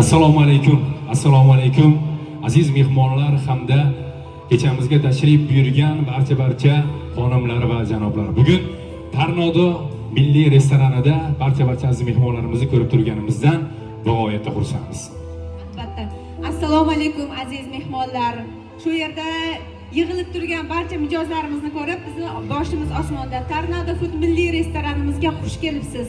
Assalomu alaykum. Assalomu alaykum. Aziz mehmonlar hamda kechamizga tashrif buyurgan barcha xonimlar va janoblar. Bugun Tarnodo milliy restoranida barcha aziz mehmonlarimizni ko'rib turganimizdan bag'oyatda xursandmiz. Albatta. Assalomu alaykum aziz mehmonlar. Shu yerda yig'ilib turgan barcha mijozlarimizni ko'rib, bizni boshimiz osmonda. Tarnodo Food milliy restoranimizga xush kelibsiz.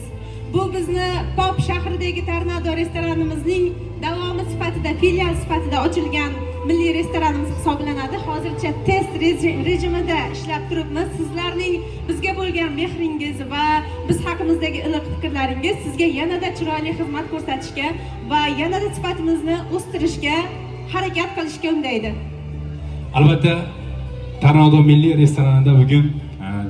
Bu bizni Pop shahridagi Tarnodo restoranimizning davomi sifatida, filial sifatida ochilgan milliy restoranimiz hisoblanadi. Hozircha test rejimida ishlab turibmiz. Sizlarning bizga bo'lgan mehringiz va biz haqimizdagi iliq fikrlaringiz sizga yanada chiroyli xizmat ko'rsatishga va yanada sifatimizni o'stirishga harakat qilishga undaydi. Albatta, Tarnodo milliy restoranida bugun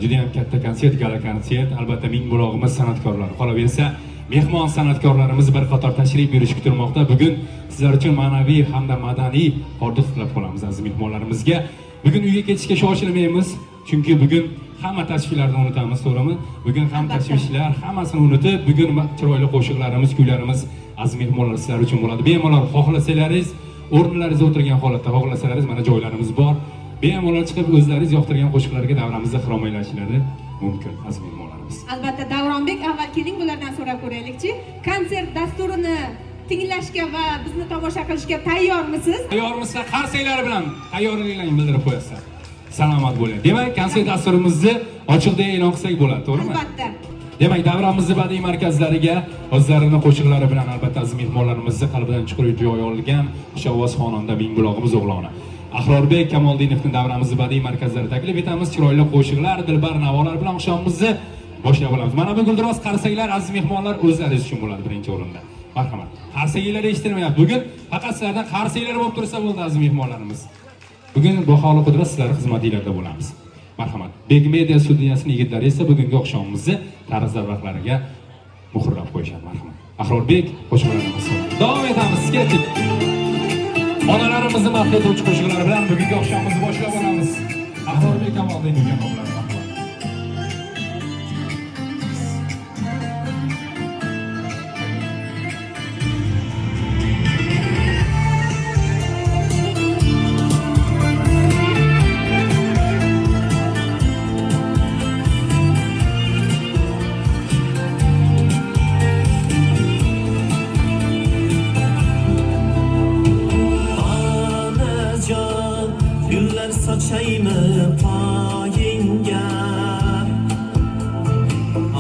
juda ham katta konsert, gala konsert, albatta ming bulog'imiz san'atkorlar. Qolaversa, mehmon san'atkorlarimiz bir qator tashrif buyurishi kutilmoqda. Bugun sizlar uchun ma'naviy hamda madaniy hordiq tilab qolamiz aziz mehmonlarimizga. Bugun uyga ketishga shoshilmaymiz, chunki bugun hamma tashvishlarni unutamiz, to'g'rimi? Bugun ham tashvishlar hammasini unutib, bugun chiroyli qo'shiqlarimiz, kuylarimiz aziz mehmonlar sizlar uchun bo'ladi. Bemalol xohlasalaringiz, o'rnlaringizda o'tirgan holatda xohlasalaringiz mana joylarimiz bor. Bemalol chiqib o'zlaringiz yoqtirgan qo'shiqlarga davramizda xirom aylashingiz mumkin aziz mehmonlarimiz. Albatta, Davronbek, avval keling bulardan so'rab ko'raylikchi. Konsert dasturini tinglashga va bizni tomosha qilishga tayyormisiz? Tayyormisiz? Qarsaklar bilan tayyorliginglarni bildirib qo'yasiz. Salomat bo'ling. Demak, konsert dasturimizni ochiqda e'lon qilsak bo'ladi, to'g'rimi? Albatta. Demak, davramizning badiiy markazlariga o'zlarining qo'shiqlari bilan albatta aziz mehmonlarimizni qalbidan chuqur joy olgan xushovoz xonanda Mingbulog'imiz o'g'loni Ahrorbek Kamoldinovning davramizning badiiy markazlari taklif etamiz. Chiroyli qo'shiqlar, dilbar navolar bilan oqshomimizni boshlab olamiz. Mana bu guldiroz qarsaklar aziz mehmonlar o'zlaringiz uchun bo'ladi birinchi o'rinda. Marhamat. Qarsaklar eshitilmayapti. Bugun faqat sizlardan qarsaklar bo'lib tursa bo'ldi aziz mehmonlarimiz. Bugun baholi qudrat sizlarning xizmatingizda bo'lamiz. Marhamat. Beg Media studiyasining yigitlari esa bugungi oqshomimizni tarz davratlariga muhrlab qo'yishadi. Marhamat. Ahrorbek qo'shiqlarimiz. Davom etamiz. Ketdik. Onalarimizni madh etuvchi qo'shiqlar bilan bugungi oqshomimizni boshlab olamiz. Ahrorbek Kamoldinovga nomlar. Sochaymi poyingga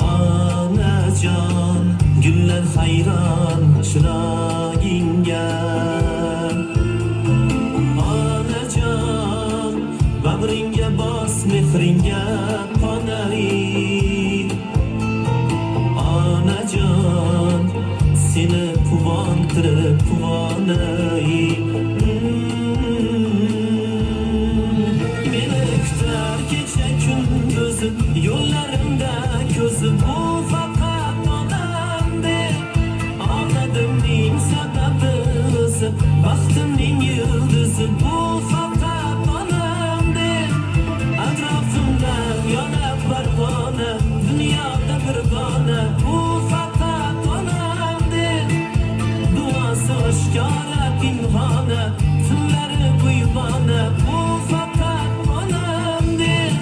onajon, gullar hayron chiroyingga onajon, bag'ringga bos mehringga qonay onajon, seni quvontirib quvonay yo'llarimda ko'zi bu faqat onamdek omadimning sababi o'zi baxtimning yulduzi bu faqat onamdek atrofimda yonib parvona dunyoda birgona bu faqat onamdek duosi oshkora pinhona tunlari buyg'ona bu faqat onamdek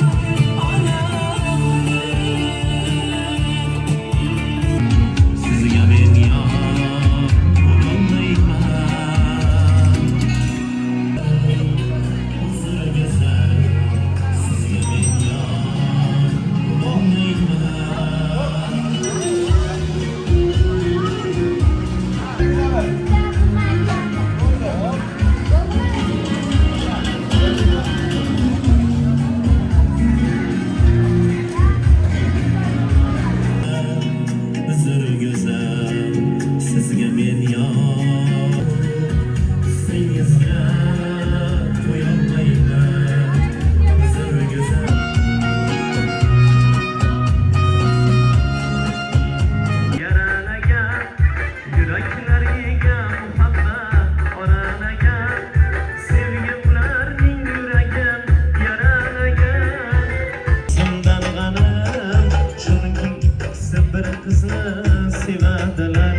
sevadilar.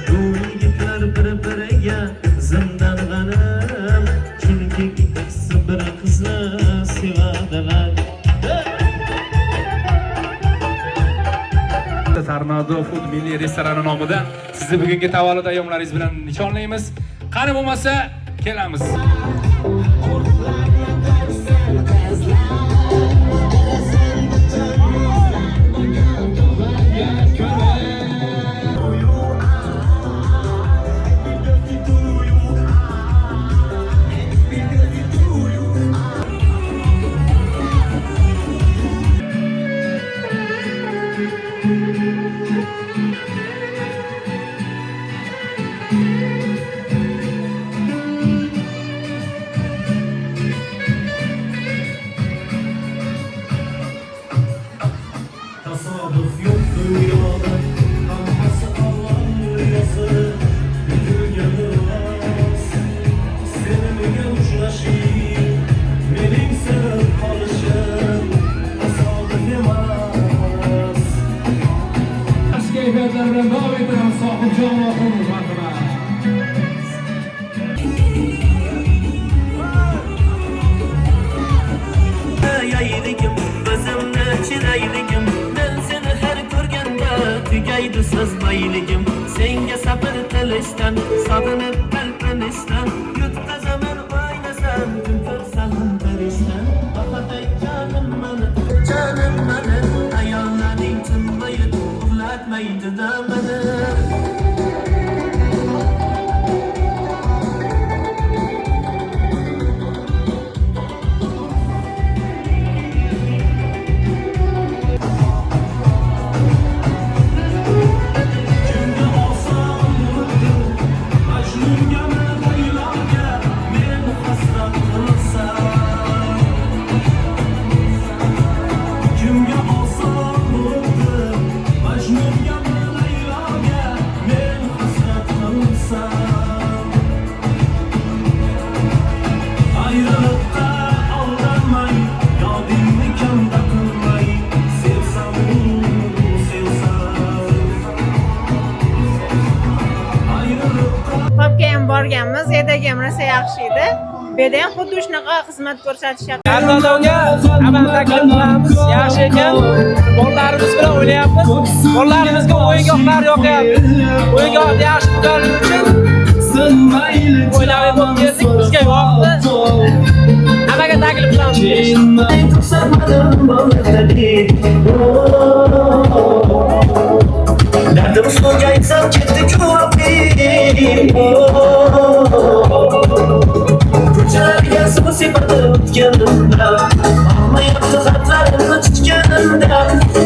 Bu yigitlar bir-biri milliy restorani nomidan sizni bugungi tavallud ayyomlaringiz bilan nishonlaymiz. Qani bo'lmasa, kelamiz. Tasodif yok dünyada, hamhası Allah'ın rüyası. Üzülgeni az, seninle uçlaşayım, benim sevip kalışım, tasodif emas. Yaxshi kayfiyatlar bilan davom etamiz. Sohibjon Oxunov marhamat. Yayligim, özümle çirayligim, ben seni her ko'rganda tugaydi so'z bayligim. Senga sabr tilishdan, sog'inib talpinishdan, yutqazaman o'ynasan, kun ko'rsam perishdan. Vafotay jonim mani, ayollarning tinmaydi, uxlatmaydi-da mani. Topga ham borganmiz, yerdaga ham rosa yaxshi edi. Bu yerda ham xuddi shunaqa xizmat ko'rsatishyapti. Tarnodaga amal taklif qilamiz. Yaxshi ekan. Bolalarimiz bilan o'ynayapmiz. Bolalarimizga o'yingohlar yoqyapti. O'yingohni yaxshi qilganlik uchun o'ynab o'tdik, bizga yoqdi. Hammaga taklif qilamiz. Derdim songa aytsam ketdi ko'pim. Ko'chalarga suv sepadi o'tganimda, olmayapti xatlarimni tutganimda,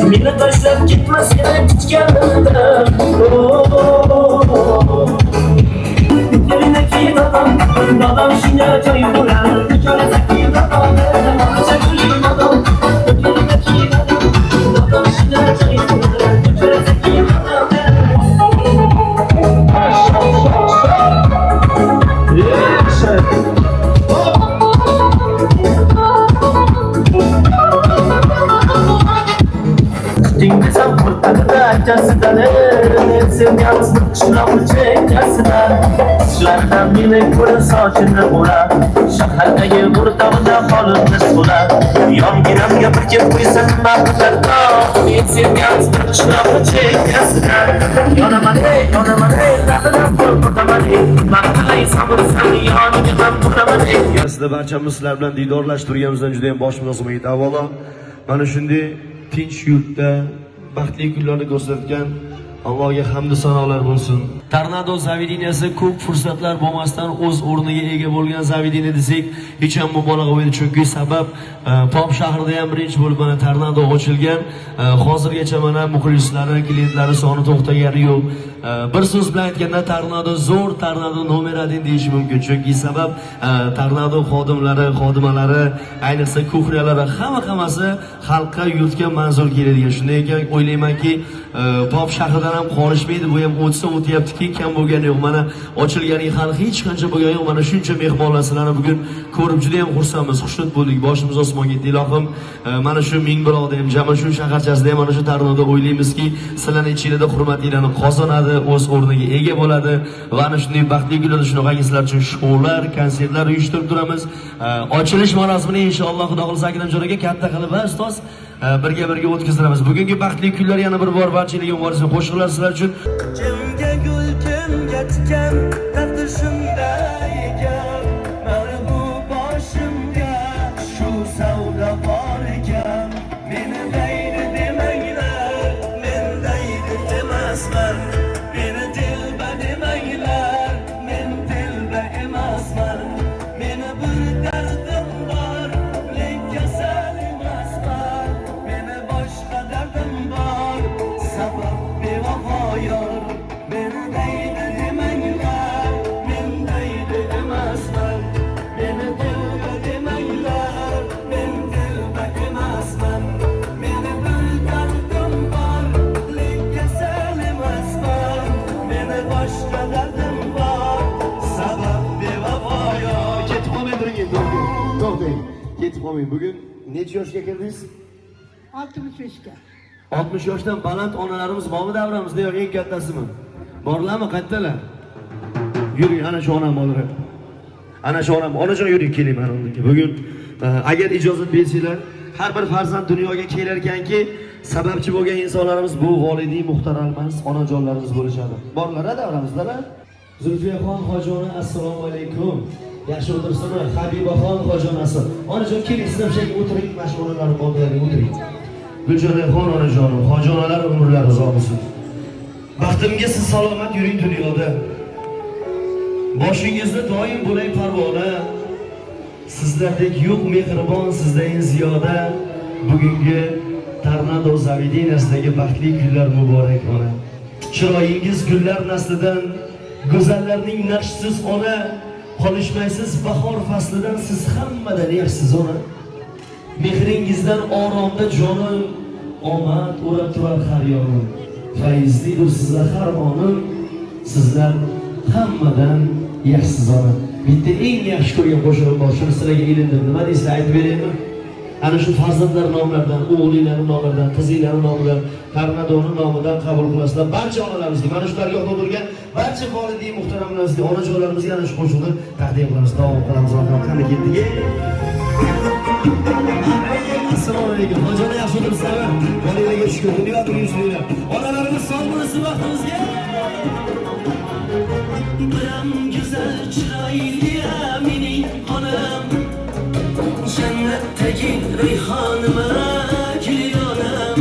meni tashlab ketma seni kutganimda. Yo'lingdagi dadam shunga joy bo'ladi. Yo'lingdagi dadam shunga joy bo'ladi. Dinlesem kurtardı acısından, sevmeyamız kışlamı çekesinden. Kışlardan bile kuru saçını ura, şahardagi murtabıda kalınmış ura. Yomginamga bir kep qo'ysam maqtarda, men sevmeyamız kışlamı çekesinden. Yonaman ey, dadidan qo'rqitaman ey, maqtalay sabrsan yoniga ham turaman ey. Sizlar barchamiz sizlar bilan diydorlashtirganimizdan juda ham boshimiz og'rimaydi. Avvalo mana shunday tinch yurtda baxtli kunlarni ko'rsatgan Allohga hamd sanolar bo'lsin. Tornado zavidiniyasi ko'p fursatlar bo'lmasdan o'z o'rniga ega bo'lgan zavidiniya desak hech ham mubolag'a bo'lmaydi, chunki sabab Pop shahrida ham birinchi bo'lib mana Tornado ochilgan. Hozirgacha mana muxlislari, klientlari soni to'xtagani yo'q. Bir so'z bilan aytganda Tornado zo'r, Tornado nomer 1 deyish mumkin, chunki sabab Tornado xodimlari, xodimalari, ayniqsa kuxniyalari hammasi xalqqa, yurtga manzur keladigan. Shunday ekan o'ylaymanki Pop shahridan ham qolishmaydi, bu ham o'tsa o'tyaptiki, kam bo'lgani yo'q. Mana ochilganiga hali hech qancha bo'lgani yo'q. Mana shuncha mehmonlar sizlarni bugun ko'rib juda ham xursandmiz, xushnud bo'ldik, boshimiz osmonga yetdi. Ilohim mana shu Mingbuloqda ham, Jamashu shaharchasida ham mana shu Tornado o'ylaymizki, sizlarning ichingizda hurmatlilarni qozonadi, o'z o'rniga ega bo'ladi va ana shunday baxtli kunlarda shunaqangi sizlar uchun shoular, konsertlar uyushtirib turamiz. Ochilish marosimini inshaalloh Xudo xolisa Akramjon aka katta qilib va ustoz birga o'tkazamiz. Bugungi baxtli kunlar yana bir bor barchalarga muborak qo'shiqlar sizlar uchun. Kimga gul kimga tikan taqdir shunday ekan. Mana bu boshimga shu savdo bor ekan. Meni deydi demanglar, men deydi emasman. Meni dilba demanglar, men dilba emasman. Meni bir dardim bor, lek kasal emasman. Meni boshqa dardim bor, sabab bevafo yor. Meni deydi demanglar, men deydi emasman. Meni dilba demanglar, men dilba emasman. Meni bir dardim bor, lek kasal emasman. Meni boshqa dardim bor, sabab bevafo yor. Ketib qolmang, to'xtang. Ketib qolmang. Bugun necha yoshga kirdingiz? 65 ga. 60 yoshdan baland onalarimiz bormi davramizda yo'q, eng kattasimi? Borlarmi, qayerdalar? Yuring, ana shu onam bor. Ana shu onam, onajon yuring, keling mana unga. Bugun agar ijozat bersanglar, har bir farzand dunyoga kelar ekanki, sababchi bo'lgan insonlarimiz bu volidey muhtaramlarimiz, onajonlarimiz bo'lishadi. Borlar-a davramizda? Zulfiyaxon Hojona, assalomu alaykum. Yaxshi o'tirsinmi? Habibaxon Hojonasi. Onajon keling, siz ham shunga o'tiring, mashg'ulotlarni oldilariga o'tiring. Guljonaxon onajonim, hojonalar umrlar uzoq bo'lsin. Baxtimga siz salomat yuring dunyoda. Boshingizda doim bo'lay parvona. Sizlardek yo'q mehribon, sizdan ziyoda. Bugungi Tornado Zavidinasidagi baxtli kunlar muborak ona. Chiroyingiz gullar naslidan, go'zallarning naqshsiz ona. Qolishmaysiz bahor faslidan, siz hammadan yaxshisiz ona. Mehringizdan oromda jonim, omad o'rab turar har yonim. Fayzlidir sizlar har onim, sizlar hammadan yaxshisiz ona. Bitta eng yaxshi ko'rgan qo'shig'im bor, shuni sizlarga ilindim. Nima deysizlar, aytib beraymi? Ana shu farzandlar nomlaridan, o'g'linglarning nomlaridan, qizinglarning nomidan, Tornadoning nomidan qabul qilasizlar. Barcha onalarimizga, mana shu dargohda o'tirgan barcha volidey muhtaramlarimizga, onajonlarimizga ana shu qo'shiqni taqdim qilamiz, davom qilamiz. Qani ketdik. Assalomu alaykum. Hojona yaxshi o'tiribsizlarmi? Valiylarga shukr, dunyo turishinglar. Onalarimiz sog' bo'lsin vaqtimizga. Biram güzel chiroyli mening onam, jannatdagi rayhonima gulonam.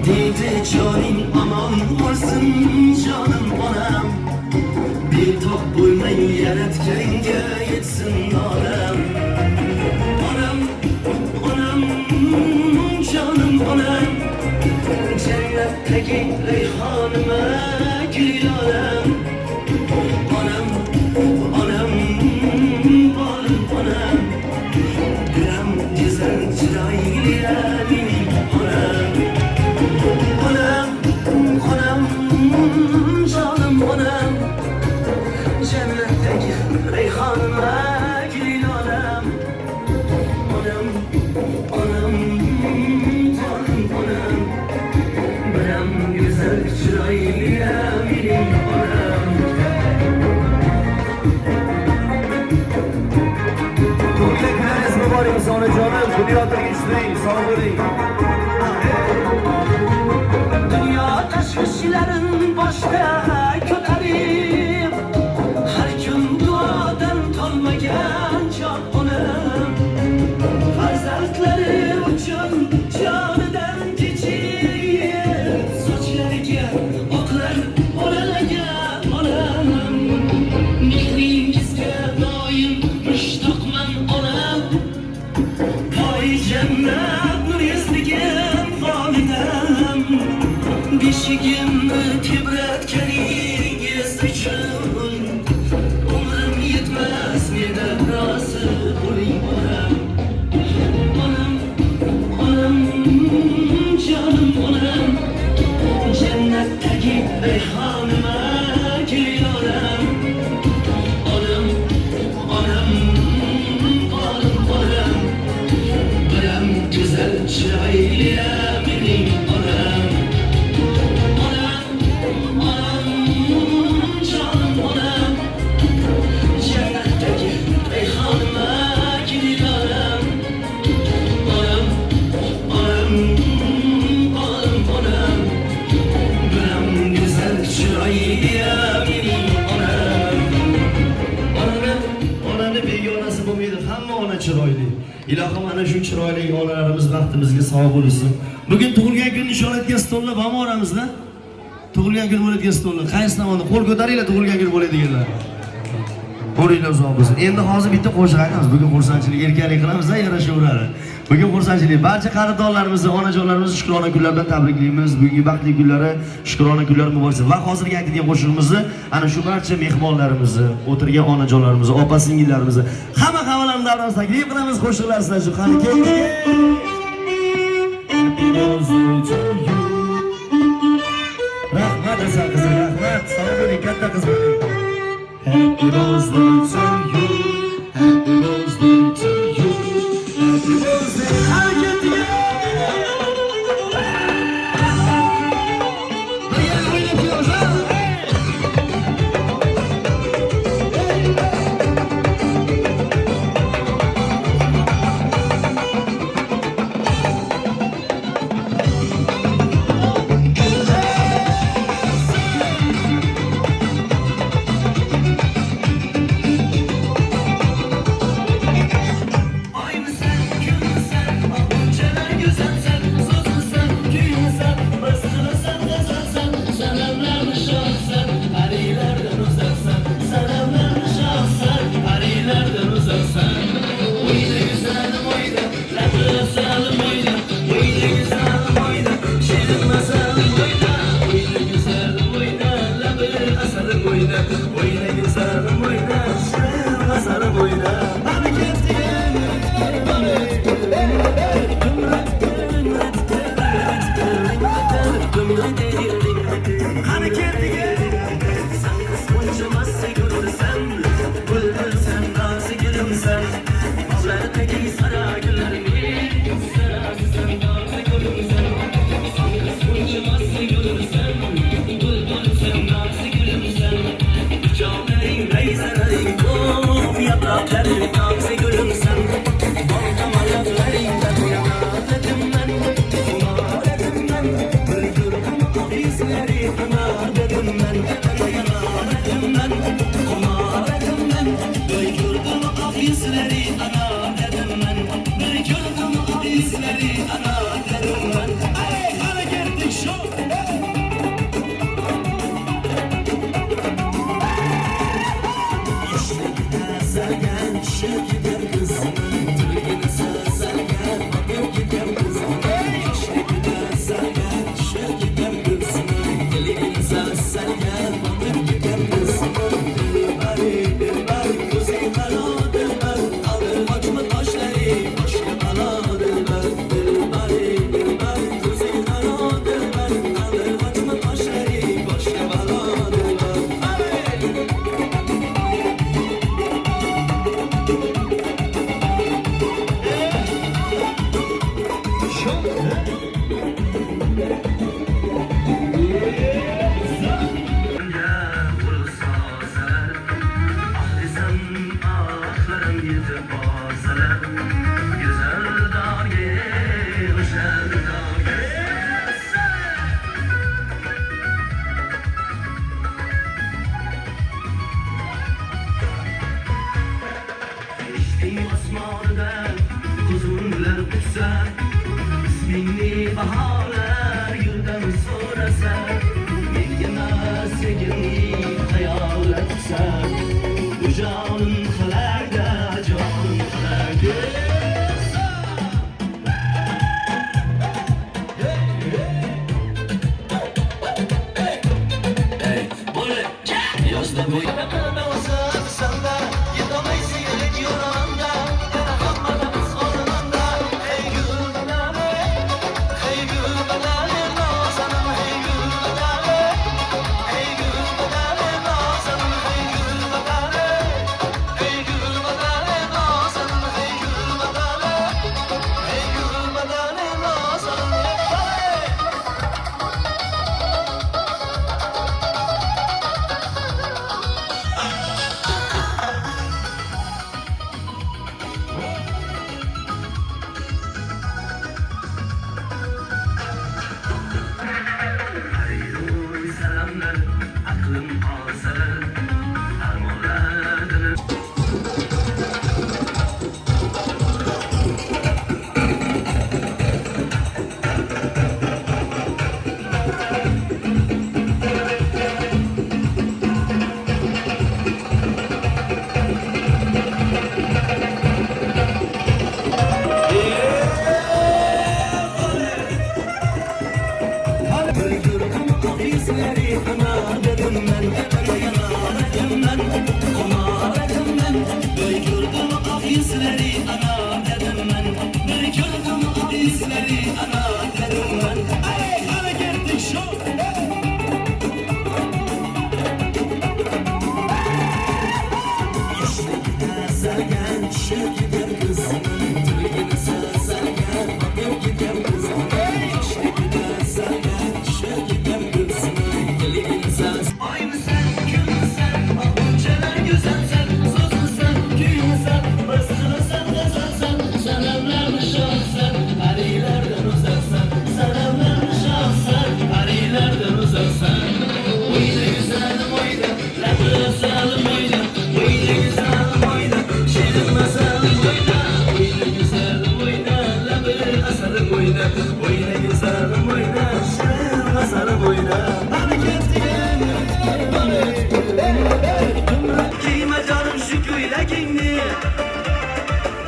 Deydi joning omon bo'lsin jonim onam, betoq bo'lmay yaratganga yetsin onam. Onam, onam, jonim onam, jannatdagi rayhonima gulonam. Onam, onam, borim onam, biram güzel chiroyli mening onam. Onam, onam, jonim onam, jannatdagi rayhonima gulonam. Onam, onam, borim onam, biram güzel chiroyli mening onam. Muborak onajonim, dunyo turishing, sog' bo'ling. Dünya tashvishlarin boshqa ko'tarib, har kun duodan tolmagan jon onam, farzandlari uchun jonidan kechib, sochlariga oqlar oralagan onam. Mehringizga doim mushtoqman onam, poy jannat nur yuzligim volidam. Beshigimni tebratganingiz uchun umrim yetmas meni, rozi bo'ling onam. Onam, onam, jonim onam, jannatdagi rayhonima gulonam. Onam, onam, borim onam, biram go'zal chiroyli mening onam. Onam, Onani begonasi bo'lmaydi, hamma ona chiroyli. Ilohim ana shu chiroyli onalarimiz vaqtimizga sog' bo'lsin. Bugun tug'ilgan kun nishonatgan stollar bormi oramizda? Tug'ilgan kun bo'ladigan stollar. Qaysi tomonda? Qo'l ko'taringlar tug'ilgan kun bo'ladiganlar. Qo'linglar uzoq bo'lsin. Endi hozir bitta qo'shiq aytamiz. Bugun xursandchilik erkalik qilamiz, yarashaveradi. Bugun xursandchilik barcha qadrdonlarimizni, onajonlarimizni shukrona kunlar bilan tabriklaymiz. Bugungi baxtli kunlari, shukrona kunlari muborak bo'lsin. Va hozirgi aytgan qo'shig'imizni ana shu barcha mehmonlarimizni, o'tirgan onajonlarimizni, opa-singillarimizni, hammalarni davramizda taklif qilamiz. Qo'shiqlar sizlar shu qani keldik. Rahmat asal qizim, rahmat. Salom bering, katta qiz bo'ling. Happy birthday to you. Happy birthday to you. Happy birthday. Hareketiga. Birga o'ynab yuramiz, ha?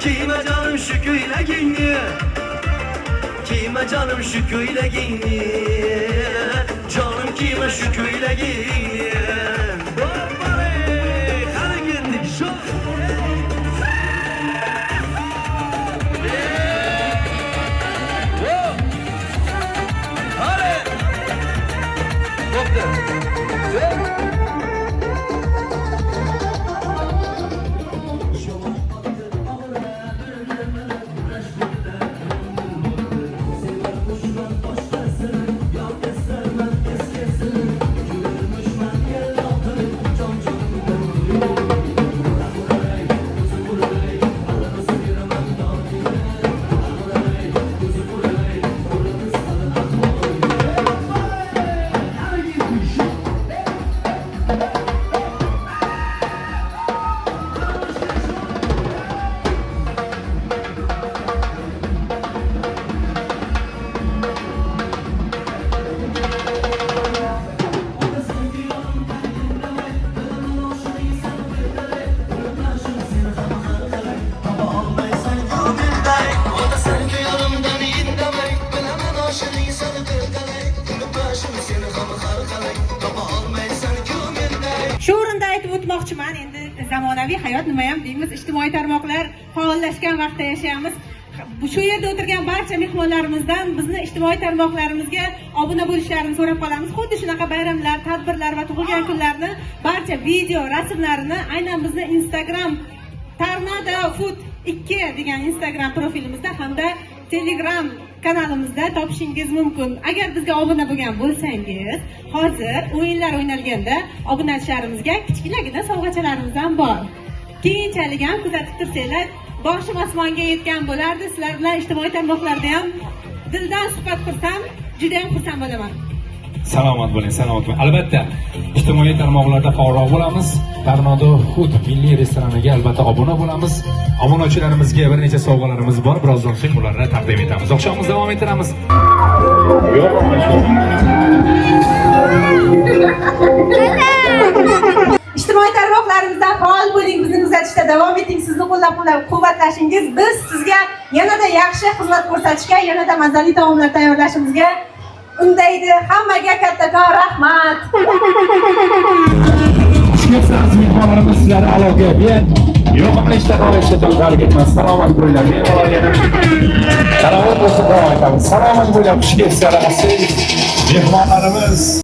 Kime canım şu köylekini, kime canım şu köylekini, canım kime şu köylekini. Bambare, hadi geldik şu. Hadi. Koptu. Shu o'rinda aytib o'tmoqchiman, endi zamonaviy hayot nima ham deymiz, ijtimoiy tarmoqlar faollashgan vaqtda yashayapmiz. Shu yerda o'tirgan barcha mehmonlarimizdan bizni ijtimoiy tarmoqlarimizga obuna bo'lishlarini so'rab qolamiz. Xuddi shunaqa bayramlar, tadbirlar va tug'ilgan kunlarni barcha video, rasmlarini aynan bizni Instagram Tornado Food 2 degan Instagram profilimizda hamda Telegram kanalimizda topishingiz mumkin. Agar bizga obuna bo'lgan bo'lsangiz, hozir o'yinlar o'ynalganda obunachilarimizga kichkinagina sovg'achalarimiz ham bor. Keyinchalik ham kuzatib tursanglar, boshim osmonga yetgan bo'lardi. Sizlar bilan ijtimoiy tarmoqlarda ham dildan suhbat qursam, juda ham xursand bo'laman. Salomat bo'ling, salomat bo'ling. Albatta, ijtimoiy tarmoqlarda faolroq bo'lamiz. Tornado Food milliy restoraniga albatta obuna bo'lamiz. Obunachilarimizga bir necha sovg'alarimiz bor. Birozdan so'ng ularni taqdim etamiz. Oqshomimizni davom ettiramiz. Ijtimoiy tarmoqlarimizda faol bo'ling, bizni kuzatishda davom eting. Sizni qo'llab-quvvatlashingiz biz sizga yanada yaxshi xizmat ko'rsatishga, yanada mazali taomlar tayyorlashimizga undaydi. Hammaga kattakon rahmat. Xushkepsiz mehmonlarimiz sizlarni aloqa bilan yoqimli ishlar olishga tayyorgarlik etamiz. Salomat bo'linglar. Salomat bo'lsin, davom etamiz. Salomat bo'linglar, xushkepsiz mehmonlarimiz.